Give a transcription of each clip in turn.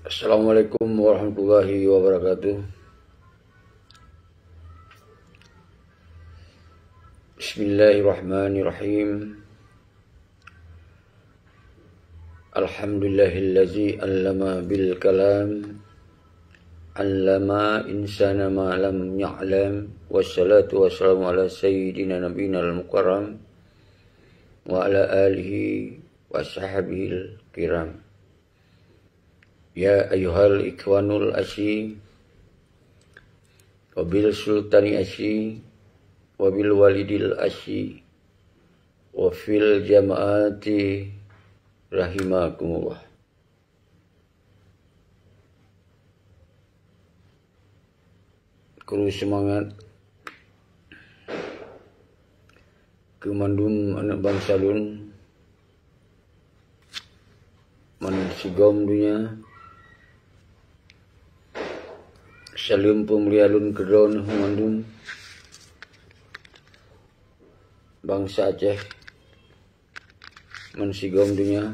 Assalamualaikum warahmatullahi wabarakatuh. Bismillahirrahmanirrahim. Alhamdulillahillazi allama bil kalam, allama insana ma lam ya'lam. Wassalatu wassalamu ala sayyidina nabiyina al-mukarram wa ala alihi wa sahbihi kiram. Ya ayyuhal ikwanul asyi wabil sultani asyi wabil walidil asyi wa fil jamaati rahimakumullah. Kru semangat kemandum anak bangsa lun man sigom dunia salim pemlialun kedon humandum bangsa Aceh mensigom dunia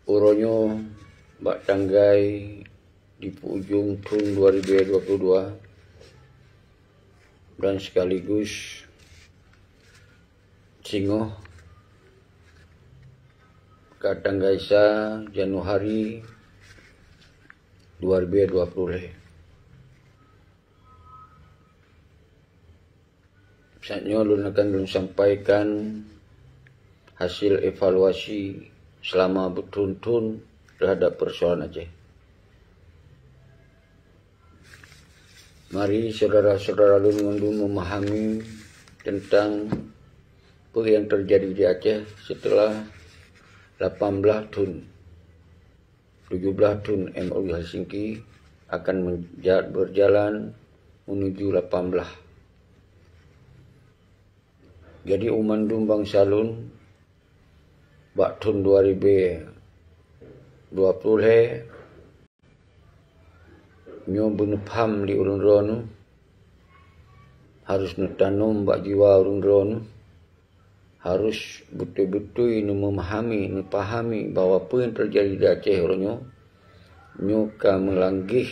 uronyo bak tanggai di ujung tahun 2022 dan sekaligus singoh kadang gaisa Januari 2020. Saatnya lun akan sampaikan hasil evaluasi selama bertahun-tahun terhadap persoalan Aceh. Mari saudara-saudara lun memahami tentang apa yang terjadi di Aceh setelah 18 tahun 17 tahun MOU Helsinki akan berjalan menuju 18. Jadi umandum bangsa lun bak tahun 2020 nyo benepam li urun ronu harus netanum bak jiwa urun ronu harus betul-betul memahami, pahami bahawa apa yang terjadi di Aceh orangnya nyoka melanggih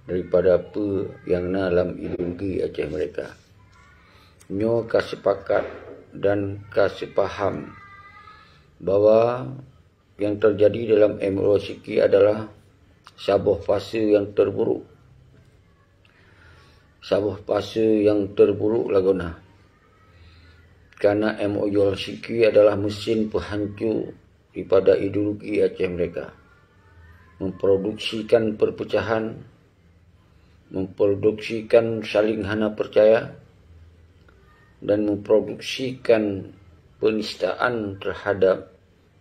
daripada apa yang dalam ideologi Aceh mereka. Nyoka sepakat dan kasih paham bahawa yang terjadi dalam MOU Helsinki adalah sebuah fase yang terburuk. Sebuah fase yang terburuk laguna. Karena MOU Helsinki adalah mesin penghancur daripada ideologi Aceh mereka. Memproduksikan perpecahan, memproduksikan saling hana percaya, dan memproduksikan penistaan terhadap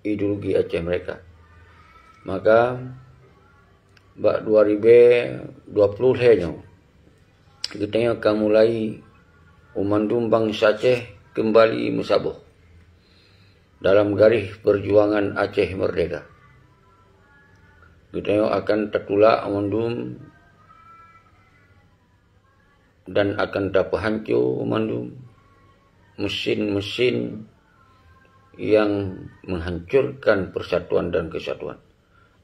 ideologi Aceh mereka. Maka, bak 2020 hanya, kita akan mulai umandum bangsa Aceh kembali musabuh dalam garis perjuangan Aceh merdeka. Kita akan tertulak umandum dan akan dapat hancur umandum mesin-mesin yang menghancurkan persatuan dan kesatuan.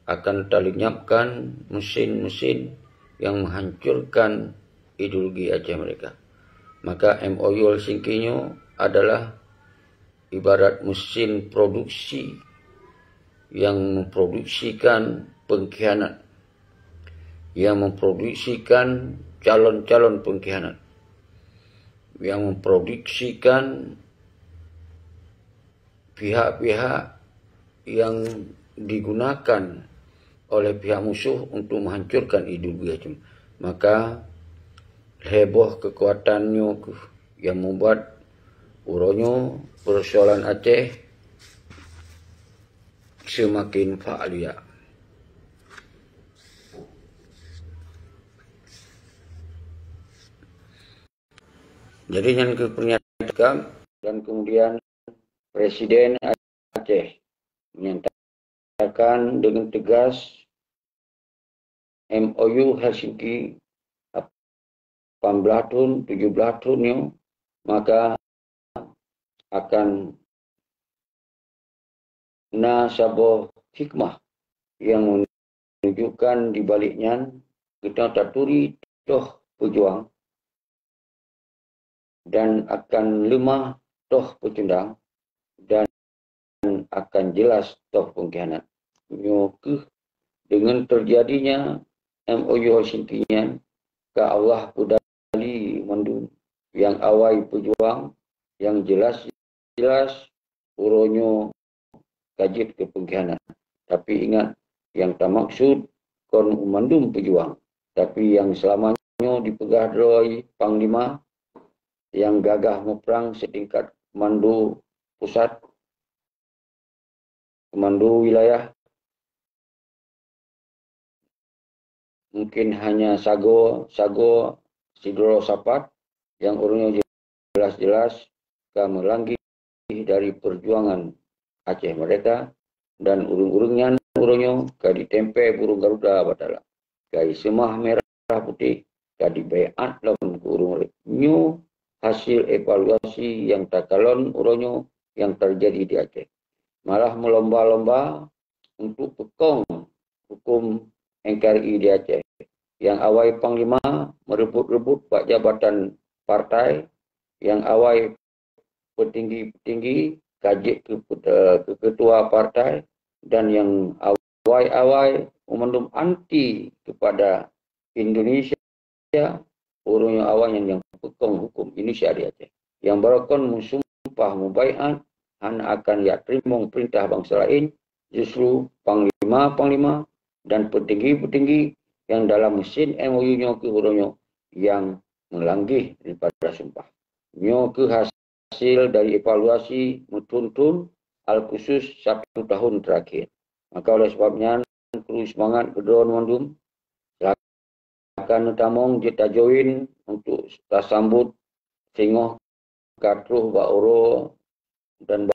Akan terlenyapkan mesin-mesin yang menghancurkan ideologi Aceh mereka. Maka MOU Helsinki adalah ibarat mesin produksi yang memproduksikan pengkhianat, yang memproduksikan calon-calon pengkhianat, yang memproduksikan pihak-pihak yang digunakan oleh pihak musuh untuk menghancurkan ideologi Aceh. Maka heboh kekuatannya yang membuat uronyo persoalan Aceh semakin fa'alia. Jadi yang pernyataan dan kemudian Presiden Aceh menyatakan dengan tegas MOU Helsinki 18 tahun, 17 tahun maka akan na sabo hikmah yang menunjukkan di baliknya kita taturi toh pejuang dan akan lemah toh pecundang dan akan jelas toh pengkhianat. Nyokuh dengan terjadinya MOU Helsinki-nya ke Allah pudali mandu yang awai pejuang yang jelas uronyo kajit ke pengkhianat. Tapi ingat yang tak maksud kon mandum pejuang. Tapi yang selamanya dipegah oleh Panglima yang gagah meperang setingkat komando pusat, komando wilayah, mungkin hanya Sago Sidoro Sapat yang urungnya jelas-jelas melanggi dari perjuangan Aceh mereka dan urung-urungnya ke ditempe burung Garuda Batala. Kai semah merah putih kadi bayat lawan urung new hasil evaluasi yang takalon uronyo yang terjadi di Aceh. Malah melomba-lomba untuk pekong hukum NKRI di Aceh. Yang awai Panglima merebut-rebut pak jabatan partai, yang awai petinggi-petinggi kajik ke ketua partai, dan yang awai memandum anti kepada Indonesia, urungnya awalnya yang pekong hukum Indonesia di Aceh. Yang barakon musumpah mubaiat hanya akan ya terima perintah bangsa lain, justru panglima dan petinggi-petinggi yang dalam mesin MOU-nya ke urungnya yang melanggih daripada sumpah. Nyo ke hasil dari evaluasi mutuntun al-khusus 1 tahun terakhir. Maka oleh sebabnya perlu semangat kedua mandum akan utamong kita join untuk kita sambut singoh katruh Bauro dan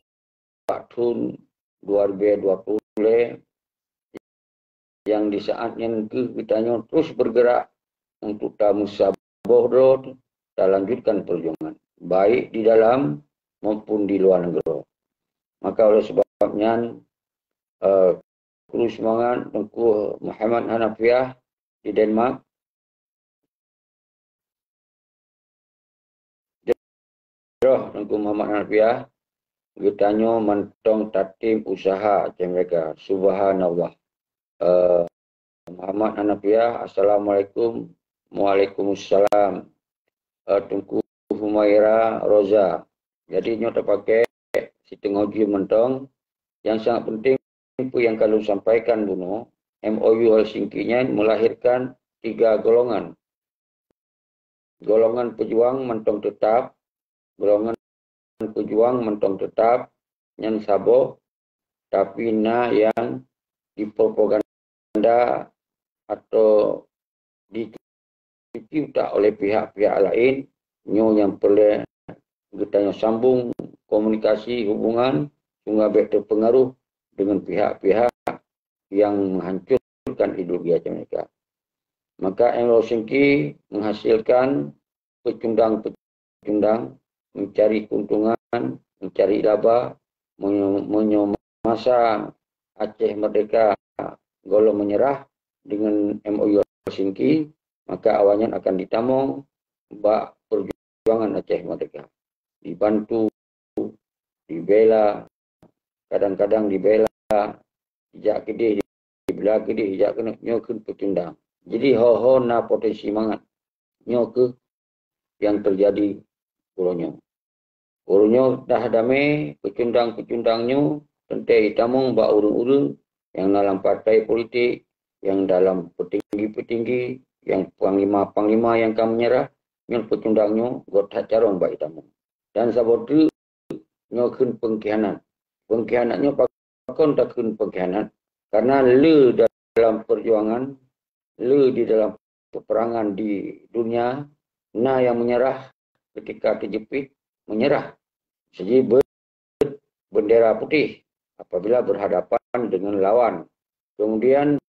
Baktun 2020 yang di saatnya kita terus bergerak untuk tamu saboh dan lanjutkan perjuangan baik di dalam maupun di luar negeri. Maka oleh sebabnya perlu semangat Tengku Muhammad Hanafiah di Denmark. Tengku Muhammad Hanafiah bertanya mentong tatim usaha mereka. Subhanallah. Muhammad Hanafiah, Assalamualaikum. Waalaikumsalam. Tengku Humaira Roza. Jadi nyo terpakai si tengoji mentong yang sangat penting yang kalau sampaikan Buno, MOU Helsinki-nya melahirkan 3 golongan. Golongan pejuang mentong tetap, golongan pejuang mentong tetap, yang sabo, tapi yang dipropaganda atau dicipta oleh pihak-pihak lain, yang perlu kita sambung komunikasi hubungan sehingga berpengaruh dengan pihak-pihak yang menghancurkan ideologi Aceh mereka. Maka MOU Helsinki menghasilkan pecundang, mencari keuntungan, mencari laba, menyemasa Aceh merdeka golong menyerah dengan MOU Helsinki, maka awalnya akan ditamong bak perjuangan Aceh merdeka. Dibantu, dibela, kadang-kadang dibela, hijak kedih, dibela kedih, hijak kena nyokun pecundang. Jadi ho na potensi mangat nyoke yang terjadi uronyo. Uronyo dah damai, pecundang-pecundangnya, tentai tamong bak urung-urung yang dalam partai politik, yang dalam petinggi-petinggi, yang panglima-panglima yang akan menyerah, yang pecundangnya gotak carong bak tamong. Dan sabotu nyokun pengkhianat. Pengkhianatnya pakon takun pengkhianat. Karena le dalam perjuangan, le di dalam peperangan di dunia, na yang menyerah ketika terjepit, menyerah. Jadi bendera putih apabila berhadapan dengan lawan. Kemudian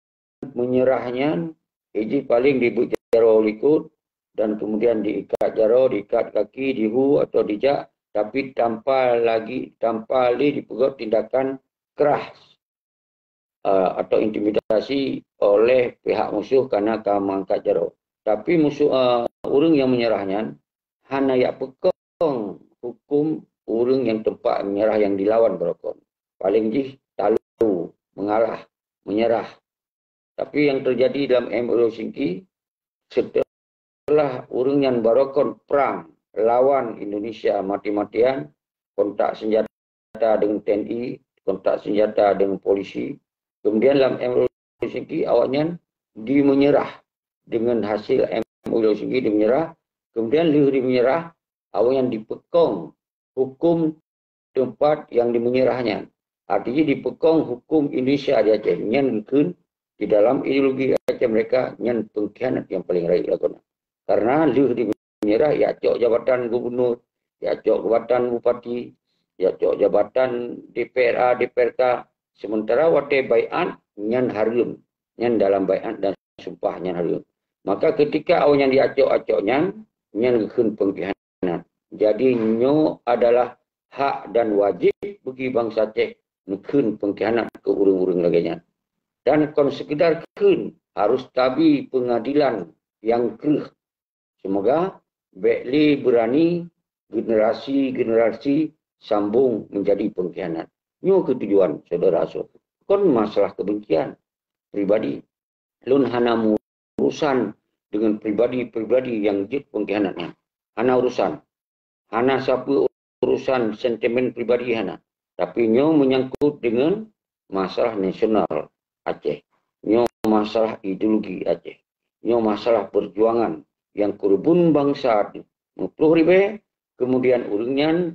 menyerahnya, iji paling dibuat jaro likut, dan kemudian diikat jaro, diikat kaki, dihu atau dijak, tapi tanpa dipegot tindakan keras. atau intimidasi oleh pihak musuh karena mengangkat jaro. Tapi musuh orang yang menyerahnya hanya ya pekong hukum orang yang tempat menyerah yang dilawan berokon. Paling jih talu mengalah menyerah. Tapi yang terjadi dalam MOU Helsinki setelah orang yang berokon perang lawan Indonesia mati-matian, kontak senjata dengan TNI, kontak senjata dengan polisi. Kemudian dalam MOU Helsinki awaknya menyerah dengan hasil MOU Helsinki menyerah. Kemudian dia menyerah, awaknya dipekong hukum tempat yang dimenyerahnya. Artinya dipekong hukum Indonesia di Aceh. Yang di dalam ideologi Aceh mereka yang pengkhianat yang paling raih lakukan. Karena dia menyerah, ya cok jabatan gubernur, ya cok jabatan bupati, ya cok jabatan DPRA, DPRK. Sementara wate bai'at nyan harum, nyan dalam bai'at dan sumpah nyan harum. Maka ketika awak yang diacok-acok nyan gekun pengkhianat. Jadi nyo adalah hak dan wajib bagi bangsa Aceh gekun pengkhianat ke urung-urung laganya. Dan kalau sekedar kun harus tabi pengadilan yang kerh. Semoga Bekli berani generasi-generasi sambung menjadi pengkhianat. Nyo ketujuan saudara so. Kon masalah kebencian pribadi. Lun hana urusan dengan pribadi-pribadi yang jid pengkhianatnya. Hana urusan. Hana siapa urusan sentimen pribadi hana. Tapi nyo menyangkut dengan masalah nasional Aceh. Nyo masalah ideologi Aceh. Nyo masalah perjuangan yang kurubun bangsa mengpuluh ribe, kemudian urungnya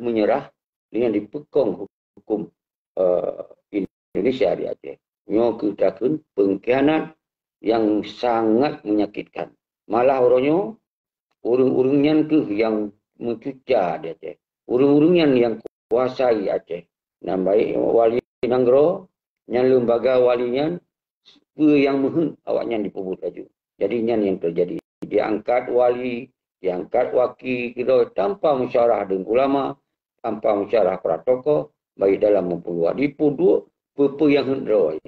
menyerah dengan dipekong hukum Indonesia di Aceh. Nyo ketakun pengkhianat yang sangat menyakitkan. Malah orangnya urung-urungnya yang mencuca di Aceh. Urung-urungnya yang kuasai Aceh. Nambai wali Nanggro, yang lembaga walinya yang mohon awaknya dipubut laju. Jadinya yang terjadi. Diangkat wali, diangkat waki kita tanpa musyawarah dengan ulama, tanpa musyawarah para tokoh, baik dalam maupun luar. Dipuduk apa yang hendak.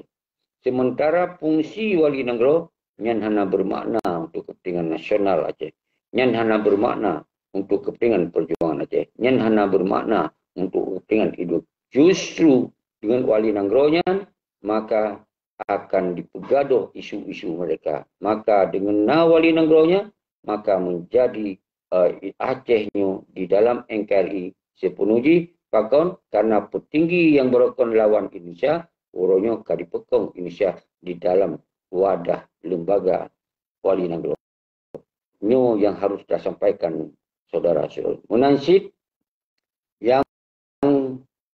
Sementara fungsi wali negara yang hanya bermakna untuk kepentingan nasional Aceh. Yang hanya bermakna untuk kepentingan perjuangan Aceh. Yang hanya bermakna untuk kepentingan hidup. Justru dengan wali negaranya, maka akan dipegaduh isu-isu mereka. Maka dengan wali negaranya, maka menjadi Acehnya di dalam NKRI sepenuhnya pakon karena petinggi yang berokon lawan Indonesia, orangnya kadipekong Indonesia di dalam wadah lembaga wali negara. Ini yang harus kita sampaikan saudara-saudara. Menansid yang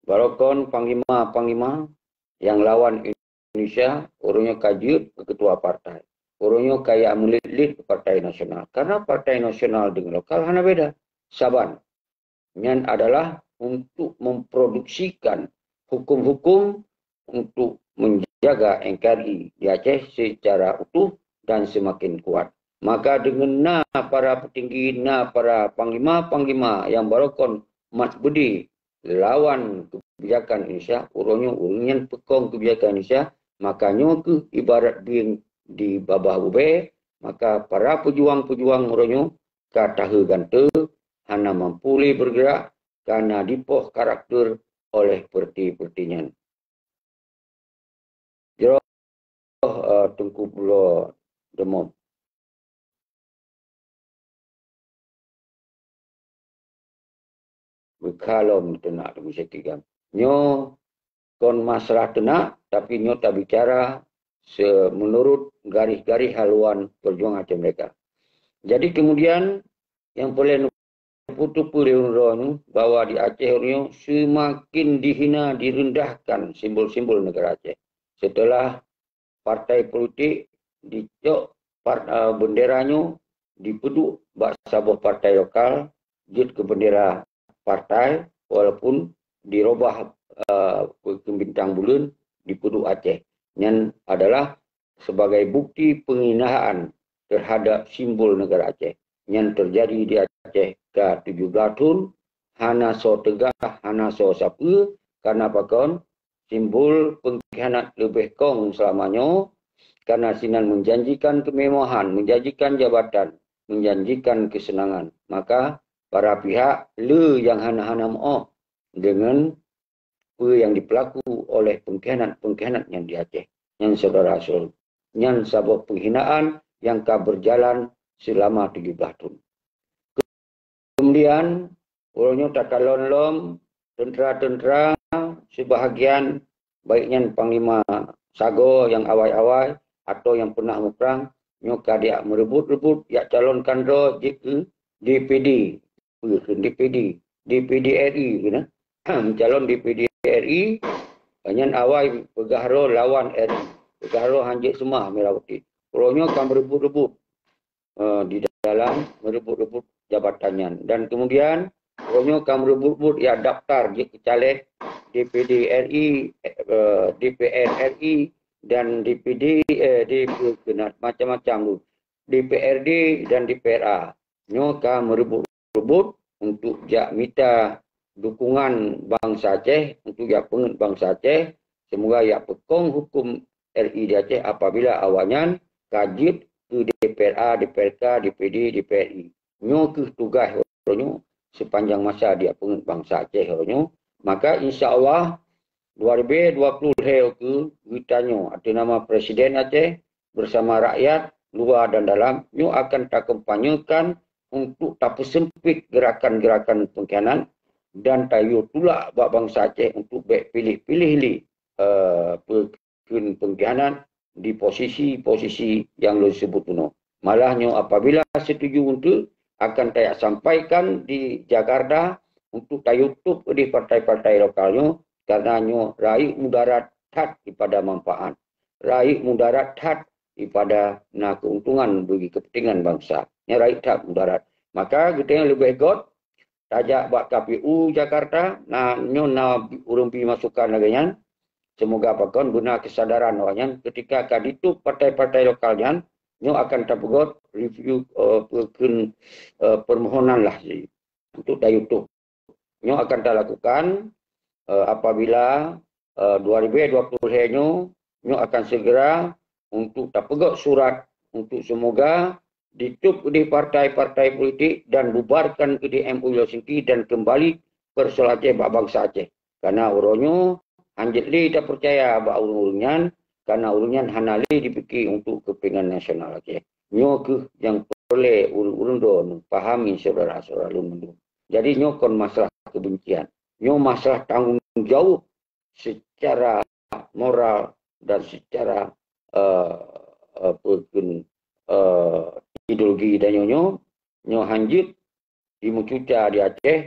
barokon panglima-panglima yang lawan Indonesia, orangnya kajut ke ketua partai. Orangnya kayak mulit-lit ke partai nasional. Karena partai nasional dengan lokal hanya beda. Saban. Yang adalah untuk memproduksikan hukum-hukum untuk menjaga NKRI di Aceh secara utuh dan semakin kuat. Maka dengan para petinggi, para panglima-panglima yang barokon Mas Budi lawan kebijakan Indonesia, urungnya pekong kebijakan Indonesia, makanya ke ibarat bing di babah bube, maka para pejuang-pejuang urungnya katahu gante, hana mampu bergerak karena dipoh karakter oleh perti-pertinya. Jero tungku pulau demam. Kalau tenak tu bisa tiga. Nyo kon masalah tenak, tapi nyo tak bicara menurut garis-garis haluan perjuangan Aceh mereka. Jadi kemudian yang boleh putu pulih bahwa di Aceh nyo semakin dihina, direndahkan simbol-simbol negara Aceh. Setelah partai politik dicok benderanya dipeduk bak sabuh partai lokal, jid ke bendera partai walaupun dirubah ke bintang bulan di Pudu Aceh. Yang adalah sebagai bukti penghinaan terhadap simbol negara Aceh. Yang terjadi di Aceh ke-17 tahun, hana so tegah, hana so sapu, karena pakon simbol pengkhianat lebih kong selamanya, karena sinan menjanjikan kemewahan, menjanjikan jabatan, menjanjikan kesenangan. Maka para pihak le yang hana-hana maaf dengan apa yang dipelaku oleh pengkhianat-pengkhianat yang di Aceh. Yang saudara Rasul. Yang sabab penghinaan yang kah berjalan selama 17 tahun. Kemudian, orangnya tak kalon-lom, tentera-tentera, sebahagian, baiknya Panglima Sago yang awal-awal, atau yang pernah berperang, nyoka dia merebut-rebut, ya calonkan roh DPD, DPD RI, calon DPD RI, banyak awal pegahro lawan RI, pegahro hanjit semua Merah Putih. Orangnya akan merebut-rebut di dalam merebut-rebut jabatannya. Dan kemudian, orangnya akan merebut-rebut ya daftar caleg DPD RI, DPR RI, dan DPD, macam-macam DPRD dan DPRA. Nyoka merebut-rebut untuk jak minta dukungan bangsa Aceh, untuk jak pengut bangsa Aceh, semoga ya pekong hukum RI di Aceh apabila awalnya kajit ke DPRA, DPRK, DPD, DPRI. Nyo ke tugas orangnya sepanjang masa dia pengut bangsa Aceh orangnya. Maka insya-Allah 2020 ke ditanya ada nama Presiden Aceh bersama rakyat luar dan dalam, nyo akan tak kampanyekan untuk tak persempit gerakan-gerakan pengkhianat dan tayu tulak buat bangsa Aceh untuk baik pilih-pilih pengkhianat di posisi-posisi yang lo sebut tu. Malahnya apabila setuju untuk akan saya sampaikan di Jakarta untuk YouTube di partai-partai lokalnya, karena raih mudarat hat daripada manfaat, raih mudarat hat daripada keuntungan bagi kepentingan bangsa. Raih hat mudarat. Maka kita yang lebih god tajak buat KPU Jakarta, urung pi masukan lagi. Semoga pakon guna kesadaran orangnya ketika akan ditutup partai-partai lokalnya, nyo akan terpegot review permohonan lah untuk dah YouTube. Nyo akan tak lakukan apabila 2020 nyo akan segera untuk tak pegot surat untuk semoga ditutup di partai-partai politik dan bubarkan ke di MUI Helsinki dan kembali persoalan Aceh bangsa Aceh. Karena orangnya Anjit li tak percaya bahawa urungan karena urungan hanali dipikir untuk kepentingan nasional Aceh. Nyo ke yang boleh urun don pahami saudara-saudara lumendung. Jadi nyo kon masalah kebencian. Nyo masalah tanggung jawab secara moral dan secara ideologi dan nyo hanjit di Mucuca di Aceh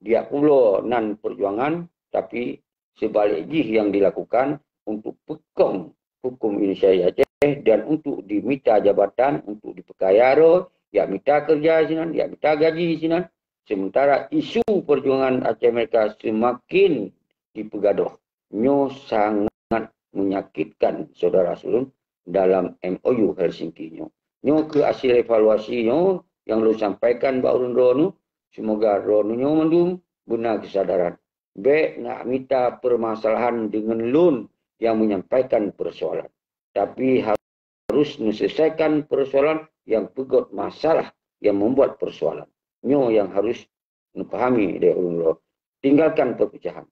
dia pulau nan perjuangan tapi sebaliknya yang dilakukan untuk pekong hukum Indonesia Aceh dan untuk diminta jabatan, untuk dipekayaro, ya minta kerja sinan, ya minta gaji sinan. Sementara isu perjuangan Aceh mereka semakin dipegadoh. Nyo sangat menyakitkan saudara sulun dalam MOU Helsinki nyo. Nyo ke hasil evaluasi nyo yang lu sampaikan Mbak Urun Ronu, semoga Ronu nyo mendung guna kesadaran. Baik nak minta permasalahan dengan lun yang menyampaikan persoalan. Tapi harus menyelesaikan persoalan yang pegot masalah yang membuat persoalan. Nyo yang harus memahami dari Allah. Tinggalkan perpecahan.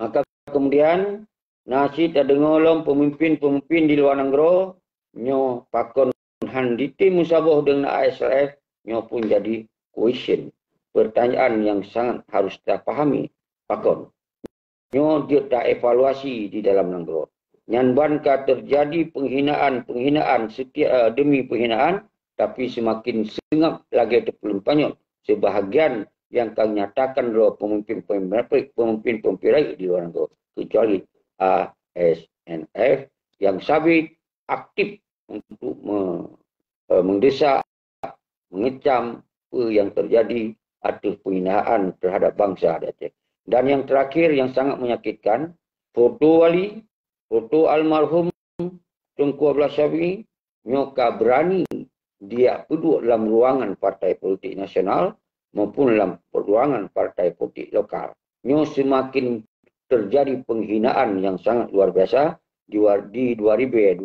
Maka kemudian nasi tak dengar pemimpin-pemimpin di luar negara nyo pakon handiti musabah dengan ASRF nyo pun jadi question. Pertanyaan yang sangat harus kita pahami. Pakon. Nyo dia tak evaluasi di dalam negara. Nyanbankah terjadi penghinaan demi penghinaan, tapi semakin sengap lagi terpelumpanyot sebahagian yang kau nyatakan roh pemimpin di luar negara. Kecuali ASNF yang sabit aktif untuk mendesak, mengecam yang terjadi atau penghinaan terhadap bangsa Aceh. Dan yang terakhir yang sangat menyakitkan, foto wali, foto almarhum Tunku Abdullah Syafiee, nyoka berani dia duduk dalam ruangan partai politik nasional maupun dalam ruangan partai politik lokal. Nyo semakin terjadi penghinaan yang sangat luar biasa di 2022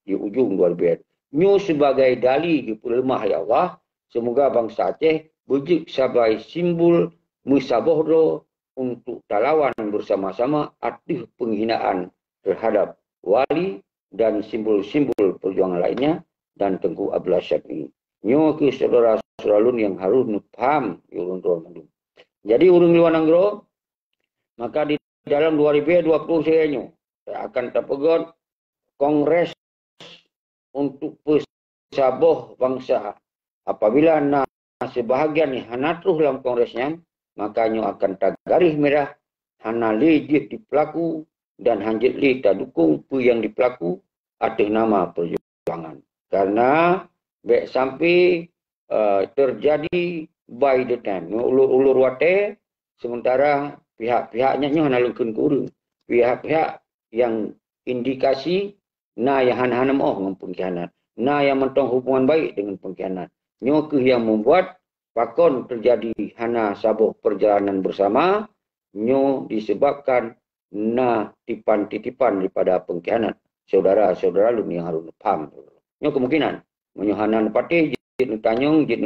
di ujung 2000. Nyo sebagai dali di lemah ya Allah, semoga bangsa Aceh wujud sebagai simbol musabohro untuk talawan bersama-sama aktif penghinaan terhadap wali dan simbol-simbol perjuangan lainnya dan Tengku Abdullah Syafii. Nyo ke saudara-saudara lun yang harus paham urun Ramadan. Jadi urun Liwananggro, maka di dalam 2020 saya akan terpegot kongres untuk pesaboh bangsa. Apabila sebahagian hanatruh dalam kongresnya, maka nyo akan garis merah hana legit di pelaku dan hanjit li tak dukung pu yang dipelaku atas nama perjuangan. Karena baik sampai terjadi by the time ulur wate, sementara pihak-pihaknya nyo hana lungkun kurung. Pihak-pihak yang indikasi yang hana-hana dengan pengkhianat. Yang mentong hubungan baik dengan pengkhianat. Nyo ke yang membuat pakon terjadi hana sabuh perjalanan bersama. Nyo disebabkan tipan-titipan daripada pengkhianat. Saudara-saudara lu yang harus paham. Nyo kemungkinan. Nyo hana nepati, jid tanyong, jid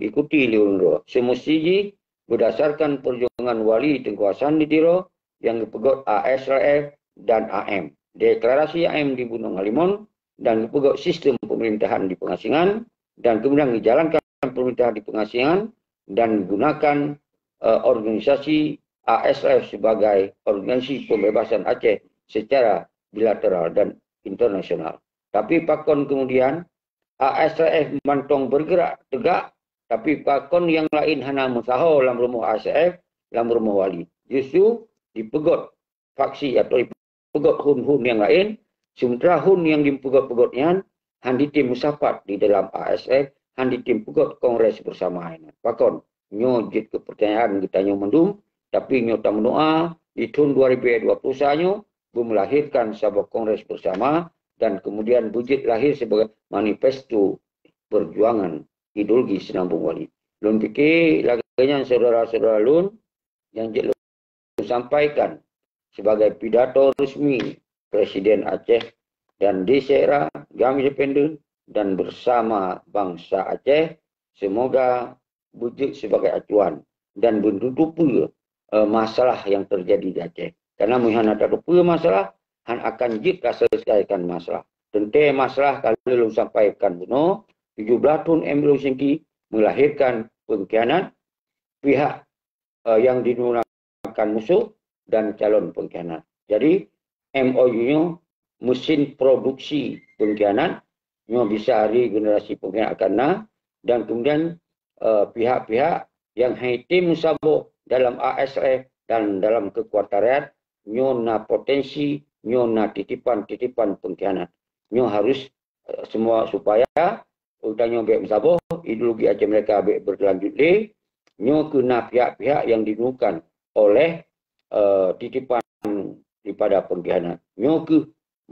ikuti liurun roh. Semestinya berdasarkan perjuangan wali Tengku Hasan di Tiro yang dipegot ASRF dan AM. Deklarasi AM di Gunung Halimun dan dipegot sistem pemerintahan di pengasingan dan kemudian dijalankan pemerintahan di pengasingan dan digunakan organisasi ASRF sebagai organisasi pembebasan Aceh secara bilateral dan internasional. Tapi pakon kemudian ASRF mantong bergerak tegak, tapi pakon yang lain hana musaho dalam rumah ASRF, dalam rumah wali. Justru dipegot faksi atau dipegot hun-hun yang lain, sementara hun yang dipegot-pegotnya handi tim musafat di dalam ASF, handi tim pegot kongres bersama ini. Pakon nyojit kepercayaan kita nyo mendum, tapi nyo tak mendoa di tahun 2021 nyo melahirkan sebuah kongres bersama dan kemudian wujud lahir sebagai manifesto perjuangan ideologi Senambung Wali. Lun fikir laganya saudara-saudara lun yang sampaikan sebagai pidato resmi Presiden Aceh dan DCRA, Gam Independen dan bersama bangsa Aceh, semoga wujud sebagai acuan dan menutupi masalah yang terjadi di Aceh. Karena muhan ada masalah, han akan jika selesaikan masalah. Tentang masalah kalau belum sampaikan buno, 17 tahun Emblem Singki melahirkan pengkhianat pihak yang digunakan musuh dan calon pengkhianat. Jadi MOU-nya mesin produksi pengkhianat, bisa hari generasi pengkhianat karena dan kemudian pihak-pihak yang haitim musabuk dalam ASF dan dalam kekuatan rakyat, na potensi, na titipan-titipan pengkhianat. Harus semua supaya utangnya baik musabuk, ideologi Aceh mereka baik berlanjut le, kena pihak-pihak yang digunakan oleh titipan daripada pengkhianat. Ke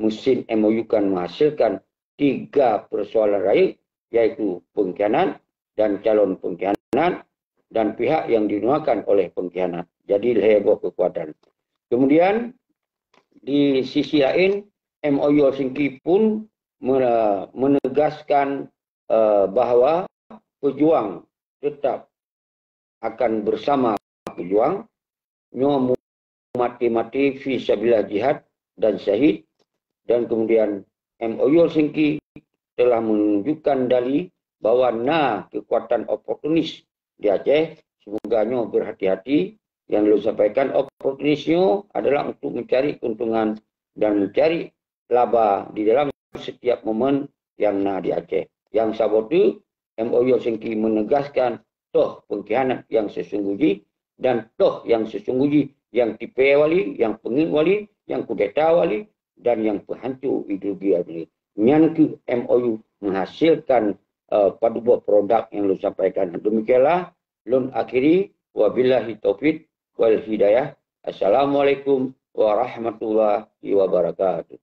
mesin MOU kan menghasilkan 3 persoalan rakyat, yaitu pengkhianat dan calon pengkhianat dan pihak yang digunakan oleh pengkhianat. Jadi heboh kekuatan. Kemudian di sisi lain MOU Singki pun menegaskan bahawa pejuang tetap akan bersama pejuang, mati-mati fi sabilillah jihad dan syahid, dan kemudian MOU Singki telah menunjukkan dali bahwa kekuatan oportunis di Aceh, semoga berhati-hati. Yang disampaikan oportunisnya adalah untuk mencari keuntungan dan mencari laba di dalam setiap momen yang di Aceh. Yang sabotu MOU Singki menegaskan toh pengkhianat yang sesungguhnya dan toh yang sesungguhnya yang tipe wali, yang pengin wali, yang kudeta wali, dan yang penghancur ideologi wali. Yang MOU menghasilkan padubuah produk yang lu sampaikan. Demikianlah lun akhiri wabillahi taufik wal hidayah. Assalamualaikum warahmatullahi wabarakatuh.